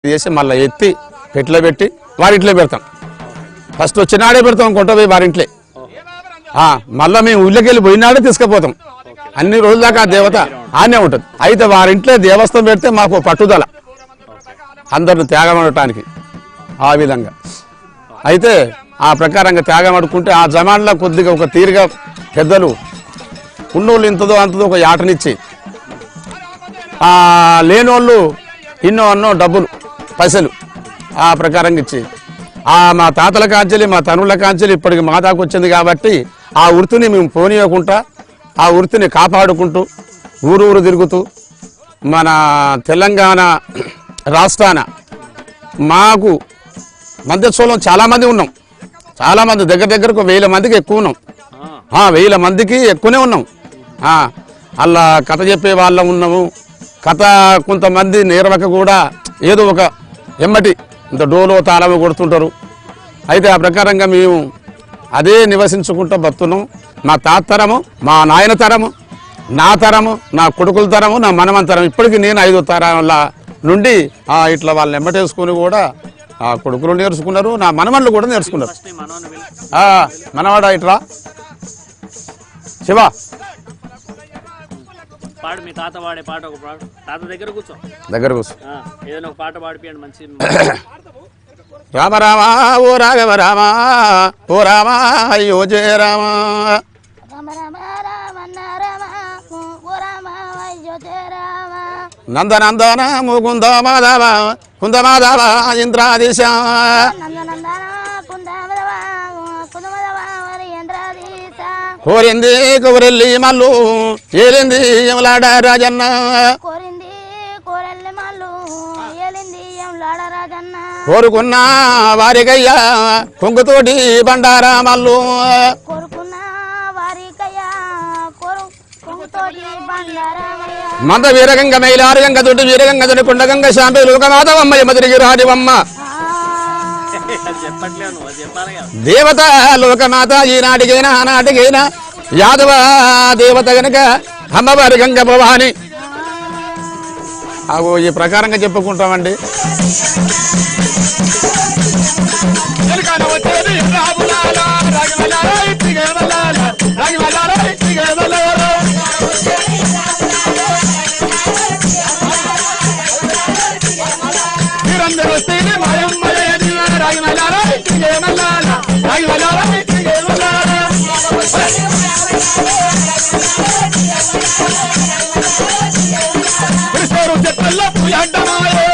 చేసి మళ్ళీ ఎత్తి పెట్లో పెట్టి వారింట్లో పెడతాం. ఫస్ట్ వచ్చినాడే పెడతాం కొంట పోయి వారింట్లే. మళ్ళీ మేము ఊళ్ళకెళ్ళి పోయినాడే తీసుకుపోతాం. అన్ని రోజుల దాకా ఆ దేవత ఆనే ఉంటుంది. అయితే వారింట్లో దేవస్థానం పెడితే మాకు పట్టుదల అందరిని త్యాగం అడటానికి ఆ విధంగా. అయితే ఆ ప్రకారంగా త్యాగం అడుకుంటే ఆ జమాన్లో కొద్దిగా ఒక తీరుగా పెద్దలు ఉన్నోళ్ళు ఇంతదో అంతదో ఒక యాటనిచ్చి లేనోళ్ళు ఇన్నో అన్నో డబ్బులు పైసలు ఆ ప్రకారంగా ఇచ్చి మా తాతల కాంచెలి మా తనుల కాంచెలి ఇప్పటికి మా దాకా వచ్చింది కాబట్టి ఆ వృత్తిని మేము పోనీయకుండా ఆ వృత్తిని కాపాడుకుంటూ ఊరు తిరుగుతూ మన తెలంగాణ రాష్ట్రాన మాకు మధ్యస్థంలో చాలామంది ఉన్నాం. చాలామంది దగ్గరకు 1000 మందికి ఎక్కువ ఉన్నాం. 1000 మందికి ఎక్కువనే ఉన్నాం. అలా కథ చెప్పే వాళ్ళం ఉన్నాము. కథ కొంతమంది నేర్వక కూడా ఏదో ఒక ఎమ్మటి ఇంత డోలో తాళము కొడుతుంటారు. అయితే ఆ ప్రకారంగా మేము అదే నివసించుకుంటూ బతున్నాం. మా తాత తరము, మా నాయన తరము, నా తరము, నా కొడుకుల తరము, నా మనమంతరం. ఇప్పటికీ నేను 5వ తరాల నుండి ఇట్లా వాళ్ళని ఎమ్మటేసుకుని కూడా ఆ కొడుకులు నేర్చుకున్నారు, నా మనమన్లు కూడా నేర్చుకున్నారు. మనవాడ ఇట్లా శివ పాడు మీ తాత వాడే పాట ఒక పాడు. తాత దగ్గర కూర్చో ఏదైనా ఒక పాట పాడిపియండి మంచి. రామ రామ ఓ రాఘవ రామ ఓ రామ అయ్యో జయ రామ నందనందన ముకుంద మాధవ కుంద మాధవ ఇంద్రాదిశ కోరింది కౌరెల్లి మల్లు ఏలింది యమలాడ రాజన్న కోరుకున్న వారికయ్యా కొంగుతోటి బండారా మల్లు మంద వీరగంగ మైలారగంగ తోటి వీరగంగ తోటి కొండగంగ శాంతి లోకమాధవమ్మ యమతిరిగి రాజవమ్మ దేవత లోకమాత ఈనాటికైనా ఆనాటికైనా యాదవ దేవత గనక అమ్మవారి గంగ భవాని. అగో ఈ ప్రకారంగా చెప్పుకుంటామండి. చెట్లలో పూయంటమాయే